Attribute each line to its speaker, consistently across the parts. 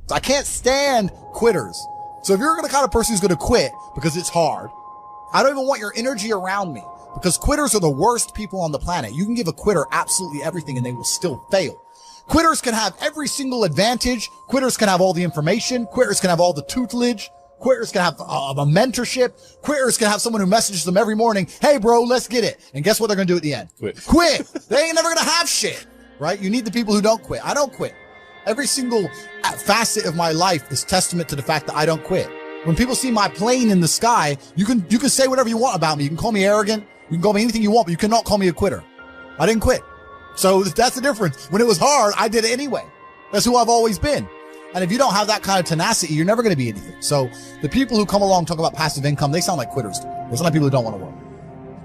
Speaker 1: So I can't stand quitters. So if you're the kind of person who's going to quit because it's hard, I don't even want your energy around me, because quitters are the worst people on the planet. You can give a quitter absolutely everything and they will still fail. Quitters can have every single advantage. Quitters can have all the information. Quitters can have all the tutelage. Quitters can have a mentorship. Quitters can have someone who messages them every morning, hey bro, let's get it. And guess what they're going to do at the end? Quit. They ain't never going to have shit, right? You need the people who don't quit. I don't quit. Every single facet of my life is testament to the fact that I don't quit. When people see my plane in the sky, you can say whatever you want about me. You can call me arrogant. You can call me anything you want, but you cannot call me a quitter. I didn't quit. So that's the difference. When it was hard, I did it anyway. That's who I've always been. And if you don't have that kind of tenacity, you're never going to be anything. So the people who come along and talk about passive income, they sound like quitters to me. They sound like people who don't want to work.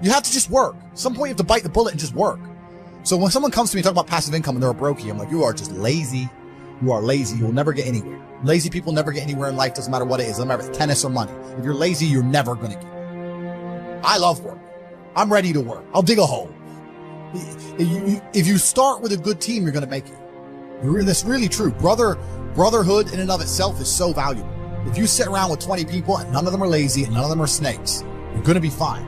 Speaker 1: You have to just work. At some point you have to bite the bullet and just work. So when someone comes to me and talk about passive income and they're a brokey, I'm like, you are just lazy. You are lazy. You'll never get anywhere. Lazy people never get anywhere in life. Doesn't matter what it is. Doesn't matter if it's tennis or money. If you're lazy, you're never going to get it. I love work. I'm ready to work. I'll dig a hole. If you start with a good team, you're going to make it. That's really true. Brotherhood in and of itself is so valuable. If you sit around with 20 people and none of them are lazy and none of them are snakes, you're going to be fine.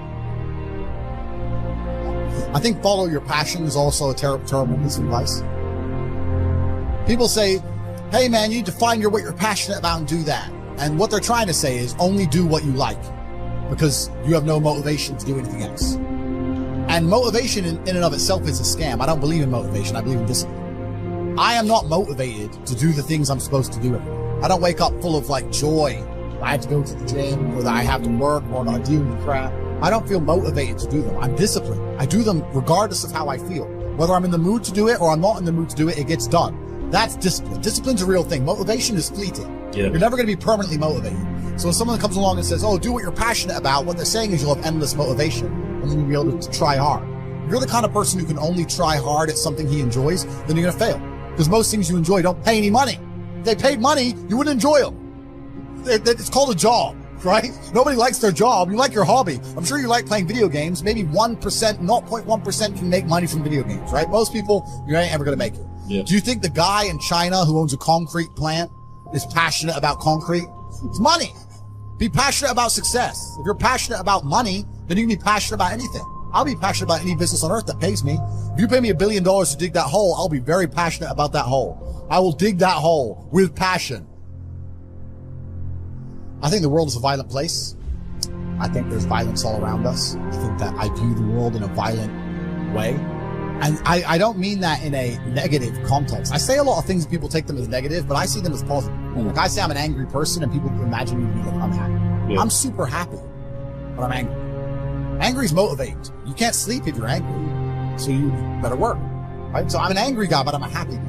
Speaker 1: I think follow your passion is also a terrible piece of advice. People say, hey man, you need to find what you're passionate about and do that. And what they're trying to say is only do what you like, because you have no motivation to do anything else. And motivation in and of itself is a scam. I don't believe in motivation. I believe in discipline. I am not motivated to do the things I'm supposed to do. I don't wake up full of joy. I have to go to the gym, or that I have to work, or that I do the crap. I don't feel motivated to do them. I'm disciplined. I do them regardless of how I feel. Whether I'm in the mood to do it or I'm not in the mood to do it, it gets done. That's discipline. Discipline's a real thing. Motivation is fleeting. Yeah. You're never going to be permanently motivated. So when someone comes along and says, oh, do what you're passionate about, what they're saying is you'll have endless motivation, and then you'll be able to try hard. If you're the kind of person who can only try hard at something he enjoys, then you're going to fail. Because most things you enjoy don't pay any money. If they paid money, you wouldn't enjoy them. It's called a job, right? Nobody likes their job. You like your hobby. I'm sure you like playing video games. Maybe 1%, 0.1% can make money from video games, right? Most people, you ain't ever going to make it. Yeah. Do you think the guy in China who owns a concrete plant is passionate about concrete? It's money. Be passionate about success. If you're passionate about money, then you can be passionate about anything. I'll be passionate about any business on earth that pays me. If you pay me $1 billion to dig that hole, I'll be very passionate about that hole. I will dig that hole with passion. I think the world is a violent place. I think there's violence all around us. I think that I view the world in a violent way. And I don't mean that in a negative context. I say a lot of things, people take them as negative, but I see them as positive. Like I say I'm an angry person and people imagine me to be like, I'm happy. Yeah. I'm super happy, but I'm angry. Angry is motivated. You can't sleep if you're angry, so you better work, right? So I'm an angry guy, but I'm a happy guy.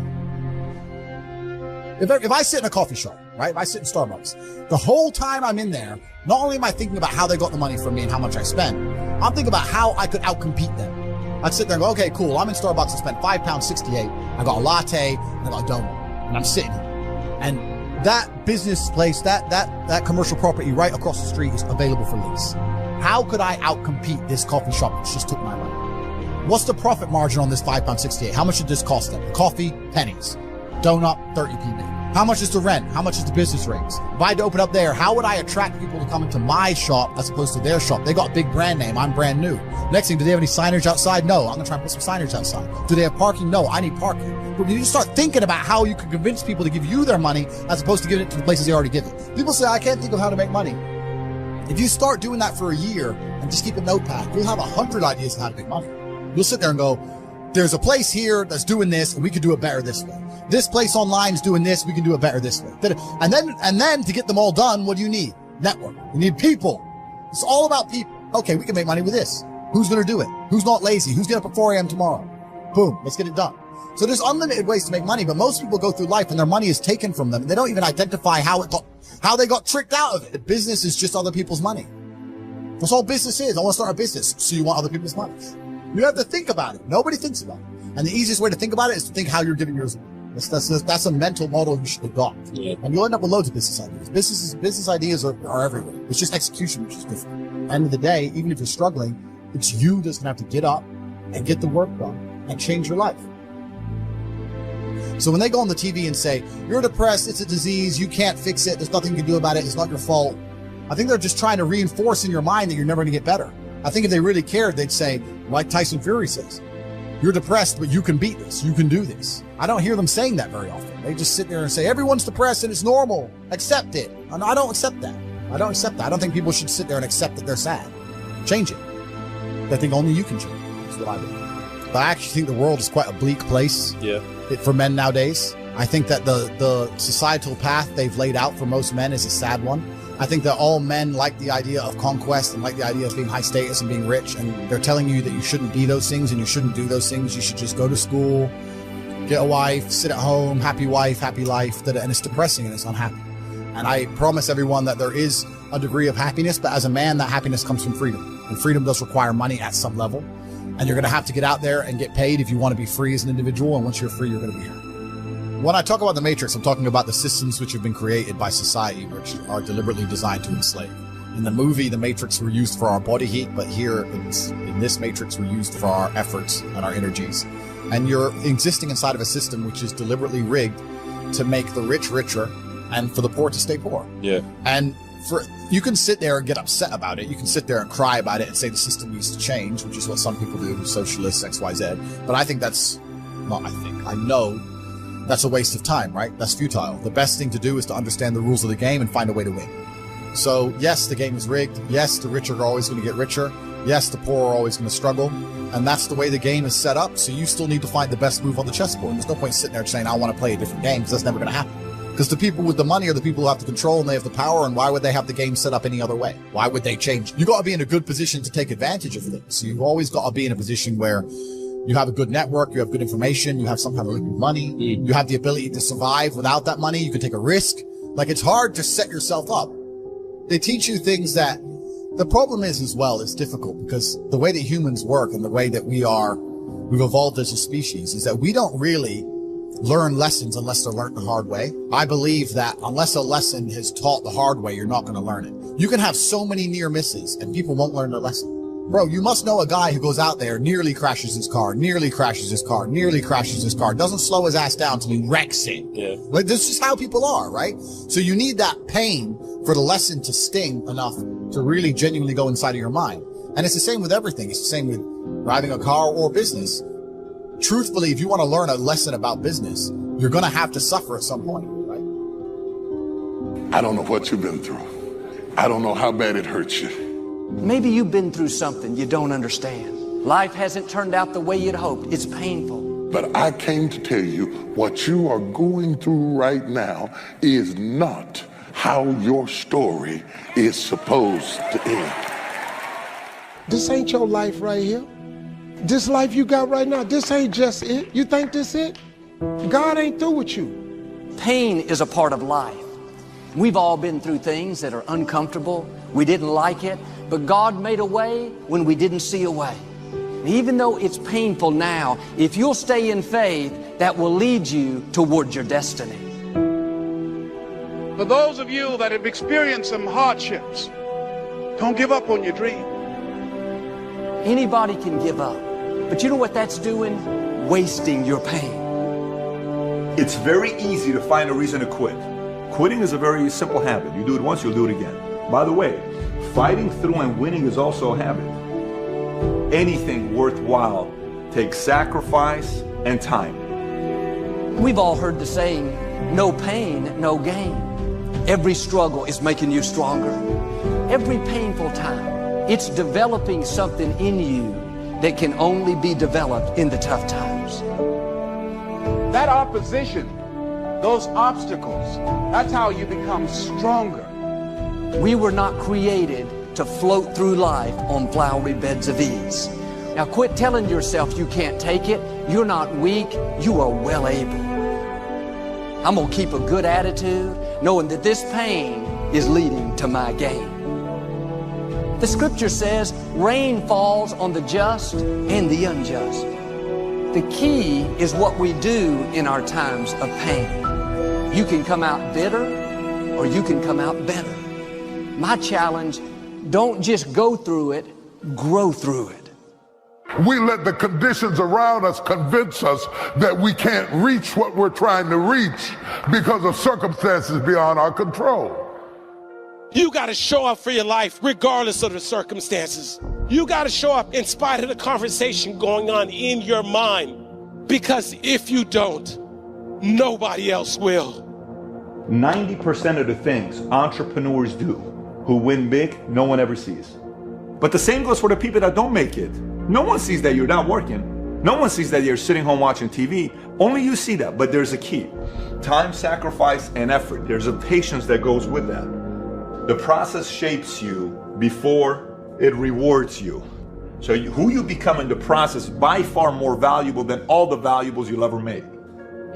Speaker 1: If I sit in a coffee shop, right? If I sit in Starbucks, the whole time I'm in there, not only am I thinking about how they got the money from me and how much I spent, I'm thinking about how I could outcompete them. I'd sit there and go, okay, cool. I'm in Starbucks and spent £5.68. I got a latte and I got a donut, and I'm sitting here. And that business place, that commercial property right across the street is available for lease. How could I outcompete this coffee shop which just took my money? What's the profit margin on this £5.68? How much did this cost them? Coffee, pennies. Donut, 30p. How much is the rent? How much is the business rates? If I had to open up there, how would I attract people to come into my shop as opposed to their shop? They got a big brand name. I'm brand new. Next thing, do they have any signage outside? No. I'm going to try and put some signage outside. Do they have parking? No. I need parking. But you start thinking about how you can convince people to give you their money as opposed to giving it to the places they already give it. People say, I can't think of how to make money. If you start doing that for a year and just keep a notepad, you'll have 100 ideas on how to make money. You'll sit there and go, there's a place here that's doing this and we could do it better this way. This place online is doing this, we can do it better this way. And then to get them all done, what do you need? Network. You need people. It's all about people. Okay, we can make money with this. Who's going to do it? Who's not lazy? Who's getting up at 4 a.m. tomorrow? Boom, let's get it done. So there's unlimited ways to make money, but most people go through life and their money is taken from them. They don't even identify how they got tricked out of it. Business is just other people's money. That's all business is. I want to start a business. So you want other people's money. You have to think about it. Nobody thinks about it. And the easiest way to think about it is to think how you're giving yours away. That's a mental model you should adopt. Yeah. And you'll end up with loads of business ideas. Business ideas are everywhere. It's just execution, which is different. At the end of the day, even if you're struggling, it's you that's going to have to get up and get the work done and change your life. So when they go on the TV and say, you're depressed, it's a disease, you can't fix it, there's nothing you can do about it, it's not your fault, I think they're just trying to reinforce in your mind that you're never going to get better. I think if they really cared, they'd say, like Tyson Fury says, you're depressed, but you can beat this, you can do this. I don't hear them saying that very often. They just sit there and say, everyone's depressed and it's normal, accept it. And I don't accept that. I don't accept that. I don't think people should sit there and accept that they're sad. Change it. I think only you can change it. That's what I believe. But I actually think the world is quite a bleak place for men nowadays. I think that the societal path they've laid out for most men is a sad one. I think that all men like the idea of conquest and like the idea of being high status and being rich, and they're telling you that you shouldn't be those things and you shouldn't do those things. You should just go to school, get a wife, sit at home, happy wife, happy life, and it's depressing and it's unhappy. And I promise everyone that there is a degree of happiness, but as a man, that happiness comes from freedom. And freedom does require money at some level. And you're going to have to get out there and get paid if you want to be free as an individual. And once you're free, you're going to be happy. When I talk about the Matrix, I'm talking about the systems which have been created by society, which are deliberately designed to enslave. In the movie, the Matrix were used for our body heat, but here in this Matrix, we're used for our efforts and our energies. And you're existing inside of a system which is deliberately rigged to make the rich richer and for the poor to stay poor. Yeah. And you can sit there and get upset about it. You can sit there and cry about it and say the system needs to change, which is what some people do, socialists, XYZ. But I think I know that's a waste of time, right? That's futile. The best thing to do is to understand the rules of the game and find a way to win. So yes, the game is rigged. Yes, the rich are always going to get richer. Yes, the poor are always going to struggle. And that's the way the game is set up. So you still need to find the best move on the chessboard. There's no point sitting there saying, I want to play a different game, because that's never going to happen. Because the people with the money are the people who have the control and they have the power, and why would they have the game set up any other way? Why would they change? You got to be in a good position to take advantage of things. So you've always got to be in a position where you have a good network, you have good information, you have some kind of liquid money, you have the ability to survive without that money, you can take a risk. Like, it's hard to set yourself up. They teach you things that, the problem is as well, it's difficult because the way that humans work and the way that we've evolved as a species is that we don't really learn lessons unless they're learned the hard way. I believe that unless a lesson is taught the hard way, you're not going to learn it. You can have so many near misses and people won't learn their lesson. Bro, you must know a guy who goes out there, nearly crashes his car, doesn't slow his ass down till he wrecks it. Yeah. Like, this is how people are, right? So you need that pain for the lesson to sting enough to really genuinely go inside of your mind. And it's the same with everything. It's the same with driving a car or business. Truthfully, if you want to learn a lesson about business, you're going to have to suffer at some point, right?
Speaker 2: I don't know what you've been through. I don't know how bad it hurts you.
Speaker 3: Maybe you've been through something you don't understand. Life hasn't turned out the way you'd hoped. It's painful.
Speaker 2: But I came to tell you what you are going through right now is not how your story is supposed to end.
Speaker 4: This ain't your life right here. This life you got right now, this ain't just it. You think this it? God ain't through with you.
Speaker 3: Pain is a part of life. We've all been through things that are uncomfortable. We didn't like it, but God made a way when we didn't see a way. And even though it's painful now, if you'll stay in faith, that will lead you towards your destiny.
Speaker 5: For those of you that have experienced some hardships, don't give up on your dream.
Speaker 3: Anybody can give up, but you know what that's doing? Wasting your pain.
Speaker 6: It's very easy to find a reason to quit. Quitting is a very simple habit. You do it once, you'll do it again. By the way, fighting through and winning is also a habit. Anything worthwhile takes sacrifice and time.
Speaker 3: We've all heard the saying, no pain, no gain. Every struggle is making you stronger. Every painful time, it's developing something in you that can only be developed in the tough times.
Speaker 5: That opposition, those obstacles, that's how you become stronger.
Speaker 3: We were not created to float through life on flowery beds of ease. Now quit telling yourself you can't take it. You're not weak. You are well able. I'm going to keep a good attitude, knowing that this pain is leading to my gain. The scripture says rain falls on the just and the unjust. The key is what we do in our times of pain. You can come out bitter or you can come out better. My challenge, don't just go through it, grow through it.
Speaker 2: We let the conditions around us convince us that we can't reach what we're trying to reach because of circumstances beyond our control.
Speaker 7: You got to show up for your life regardless of the circumstances. You got to show up in spite of the conversation going on in your mind. Because if you don't, nobody else will.
Speaker 6: 90% of the things entrepreneurs do who win big, no one ever sees. But the same goes for the people that don't make it. No one sees that you're not working. No one sees that you're sitting home watching TV. Only you see that, but there's a key. Time, sacrifice, and effort. There's a patience that goes with that. The process shapes you before it rewards you. So who you become in the process is by far more valuable than all the valuables you'll ever make.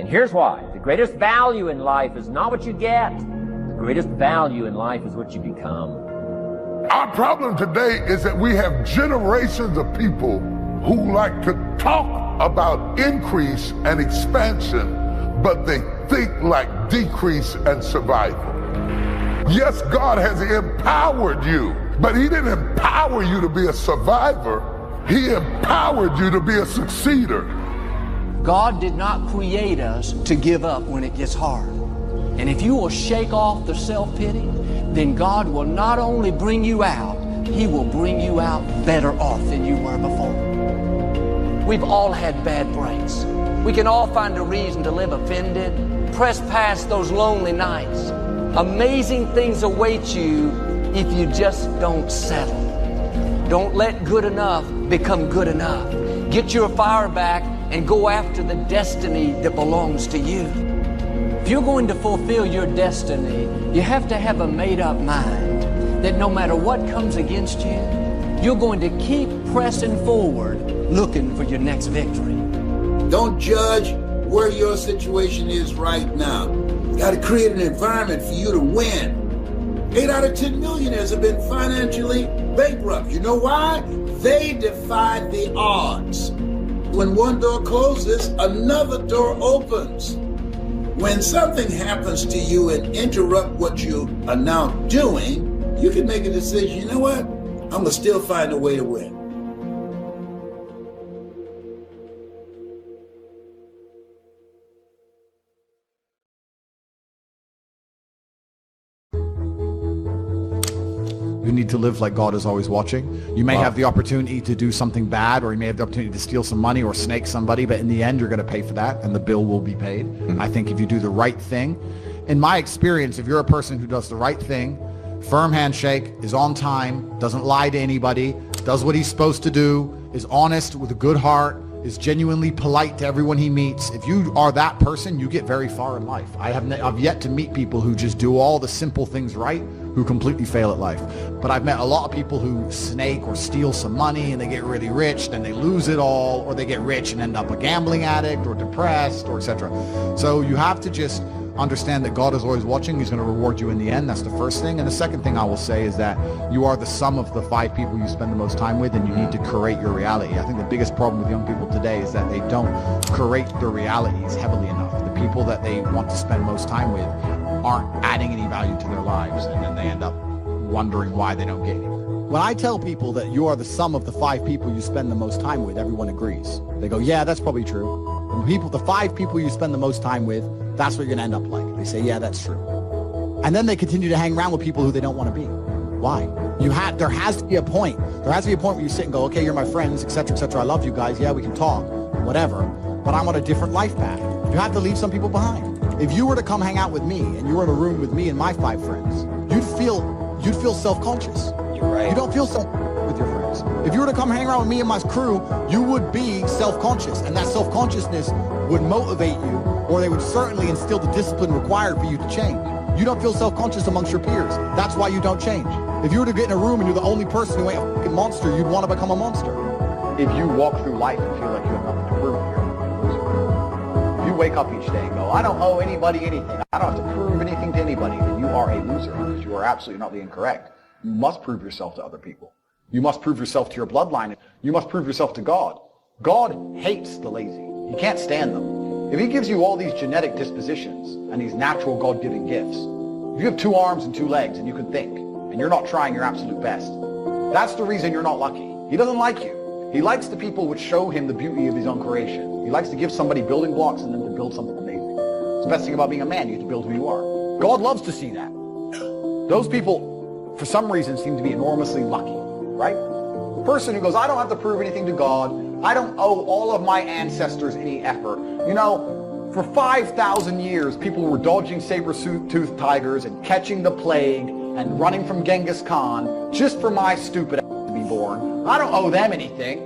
Speaker 8: And here's why. The greatest value in life is not what you get. The greatest value in life is what you become.
Speaker 2: Our problem today is that we have generations of people who like to talk about increase and expansion, but they think like decrease and survival. Yes, God has empowered you, but He didn't empower you to be a survivor. He empowered you to be a succeeder.
Speaker 3: God did not create us to give up when it gets hard. And if you will shake off the self-pity, then God will not only bring you out, He will bring you out better off than you were before. We've all had bad breaks. We can all find a reason to live offended, press past those lonely nights. Amazing things await you if you just don't settle. Don't let good enough become good enough. Get your fire back and go after the destiny that belongs to you. If you're going to fulfill your destiny, you have to have a made-up mind that no matter what comes against you, you're going to keep pressing forward, looking for your next victory.
Speaker 9: Don't judge where your situation is right now. You got to create an environment for you to win. 8 out of 10 millionaires have been financially bankrupt. You know why? They defied the odds. When one door closes, another door opens. When something happens to you and interrupt what you are now doing, you can make a decision. You know what? I'm going to still find a way to win.
Speaker 1: You need to live like God is always watching. You may have the opportunity to do something bad, or you may have the opportunity to steal some money or snake somebody, but in the end, you're going to pay for that, and the bill will be paid. I think if you do the right thing, in my experience, if you're a person who does the right thing, firm handshake, is on time, doesn't lie to anybody, does what he's supposed to do, is honest with a good heart, is genuinely polite to everyone he meets. If you are that person, you get very far in life. I've yet to meet people who just do all the simple things right, who completely fail at life. But I've met a lot of people who snake or steal some money and they get really rich, then they lose it all, or they get rich and end up a gambling addict or depressed or etc. So you have to just understand that God is always watching. He's going to reward you in the end. That's the first thing. And the second thing I will say is that you are the sum of the 5 people you spend the most time with, and you need to curate your reality. I think the biggest problem with young people today is that they don't curate their realities heavily enough. The people that they want to spend most time with aren't adding any value to their lives, and then they end up wondering why they don't get anywhere. When I tell people that you are the sum of the 5 people you spend the most time with, everyone agrees. They go, yeah, that's probably true. The 5 people you spend the most time with, that's what you're going to end up like. They say, yeah, that's true. And then they continue to hang around with people who they don't want to be. Why? There has to be a point. There has to be a point where you sit and go, okay, you're my friends, etc., etc. I love you guys. Yeah, we can talk, whatever. But I want a different life path. You have to leave some people behind. If you were to come hang out with me and you were in a room with me and my 5 friends, you'd feel self-conscious.
Speaker 8: You're right.
Speaker 1: You don't feel so with your friends. If you were to come hang around with me and my crew, you would be self-conscious, and that self-consciousness would motivate you, or they would certainly instill the discipline required for you to change. You don't feel self-conscious amongst your peers. That's why you don't change. If you were to get in a room and you're the only person who ain't a fucking monster, you'd want to become a monster. If you walk through life and feel like you have nothing to prove, you're a loser. If you wake up each day and go, I don't owe anybody anything, I don't have to prove anything to anybody, then you are a loser, because you are absolutely not being correct. You must prove yourself to other people. You must prove yourself to your bloodline. You must prove yourself to God. God hates the lazy. He can't stand them. If he gives you all these genetic dispositions and these natural God-given gifts, if you have 2 arms and 2 legs and you can think, and you're not trying your absolute best, that's the reason you're not lucky. He doesn't like you. He likes the people which show him the beauty of his own creation. He likes to give somebody building blocks and then to build something amazing. It's the best thing about being a man. You get to build who you are. God loves to see that. Those people, for some reason, seem to be enormously lucky, right? The person who goes, I don't have to prove anything to God. I don't owe all of my ancestors any effort. You know, for 5,000 years, people were dodging saber-toothed tigers and catching the plague and running from Genghis Khan just for my stupid ass to be born. I don't owe them anything.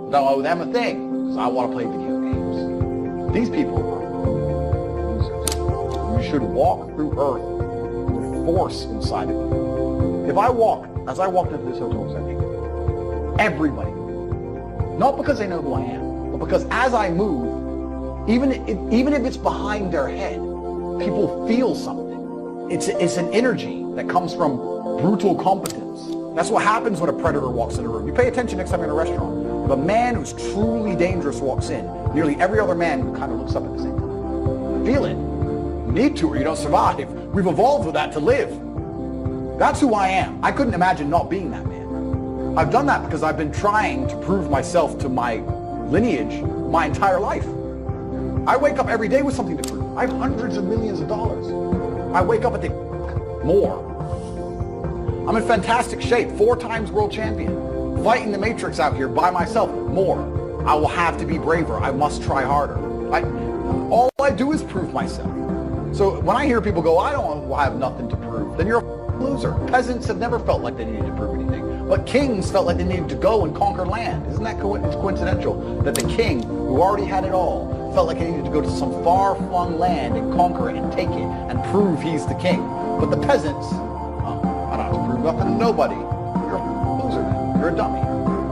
Speaker 1: Don't owe them a thing because I want to play video games. These people are losers. You should walk through earth with force inside of you. If I walk, as I walked into this hotel reception, everybody, not because they know who I am, but because as I move, even if it's behind their head, people feel something. It's an energy that comes from brutal competence. That's what happens when a predator walks in a room. You pay attention next time you're in a restaurant. If a man who's truly dangerous walks in, nearly every other man kind of looks up at the same time. Feel it. You need to or you don't survive. We've evolved with that to live. That's who I am. I couldn't imagine not being that man. I've done that because I've been trying to prove myself to my lineage my entire life. I wake up every day with something to prove. I have hundreds of millions of dollars. I wake up and think, more. I'm in fantastic shape, 4 times world champion, fighting the Matrix out here by myself, more. I will have to be braver. I must try harder. All I do is prove myself. So when I hear people go, I don't have nothing to prove, then you're a loser. Peasants have never felt like they needed to prove anything, but kings felt like they needed to go and conquer land. Isn't that coincidental that the king, who already had it all, felt like he needed to go to some far-flung land and conquer it and take it and prove he's the king? But the peasants, I don't have to prove nothing to nobody. You're a loser then. You're a dummy.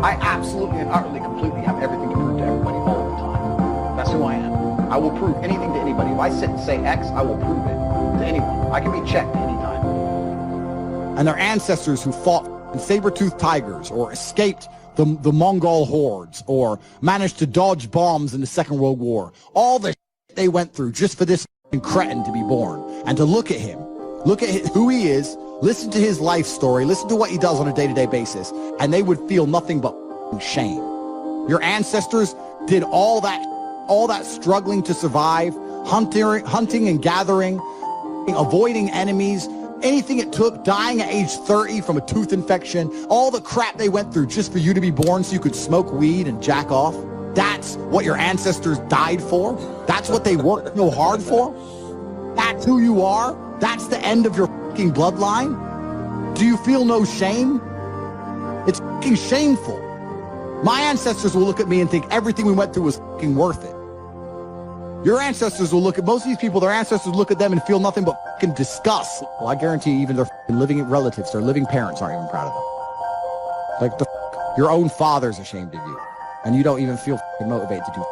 Speaker 1: I absolutely and utterly, completely have everything to prove to everybody all the time. That's who I am. I will prove anything to anybody. If I sit and say X, I will prove it to anyone. I can be checked anytime. And their ancestors who fought saber-toothed tigers or escaped the Mongol hordes or managed to dodge bombs in the Second World War. All the shit they went through just for this cretin to be born. And to look at him, look at who he is, listen to his life story, listen to what he does on a day-to-day basis, and they would feel nothing but shame. Your ancestors did all that struggling to survive, hunting and gathering, avoiding enemies, anything it took, dying at age 30 from a tooth infection, all the crap they went through just for you to be born so you could smoke weed and jack off. That's what your ancestors died for. That's what they worked so hard for. That's who you are. That's the end of your fucking bloodline. Do you feel no shame? It's fucking shameful. My ancestors will look at me and think everything we went through was fucking worth it. Your ancestors will look at, most of these people, their ancestors look at them and feel nothing but fucking disgust. Well, I guarantee you, even their living relatives, their living parents aren't even proud of them. Like, your own father's ashamed of you, and you don't even feel motivated to do it.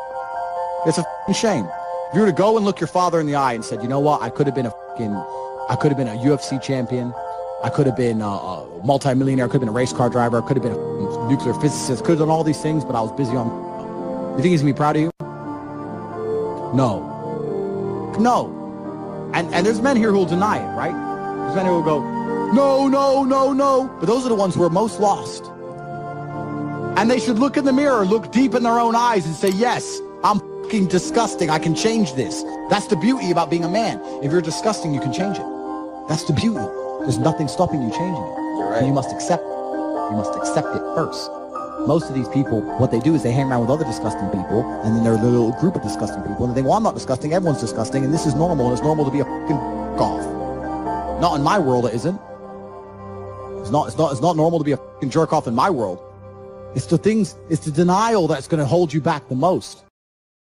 Speaker 1: It's a fucking shame. If you were to go and look your father in the eye and said, you know what, I could have been a UFC champion, I could have been a multi-millionaire, I could have been a race car driver, I could have been a nuclear physicist, could have done all these things, but I was busy on... You think he's going to be proud of you? No. And there's men here who will deny it, right? There's men who will go, no. But those are the ones who are most lost. And they should look in the mirror, look deep in their own eyes and say, yes, I'm fucking disgusting. I can change this. That's the beauty about being a man. If you're disgusting, you can change it. That's the beauty. There's nothing stopping you changing it. You're right. And you must accept it. You must accept it first. Most of these people, what they do is they hang around with other disgusting people, and then they're a little group of disgusting people, and they think, well, I'm not disgusting, everyone's disgusting, and this is normal, and it's normal to be a fucking off. Not in my world, it isn't. It's not normal to be a fucking jerk off in my world. It's the denial that's going to hold you back the most.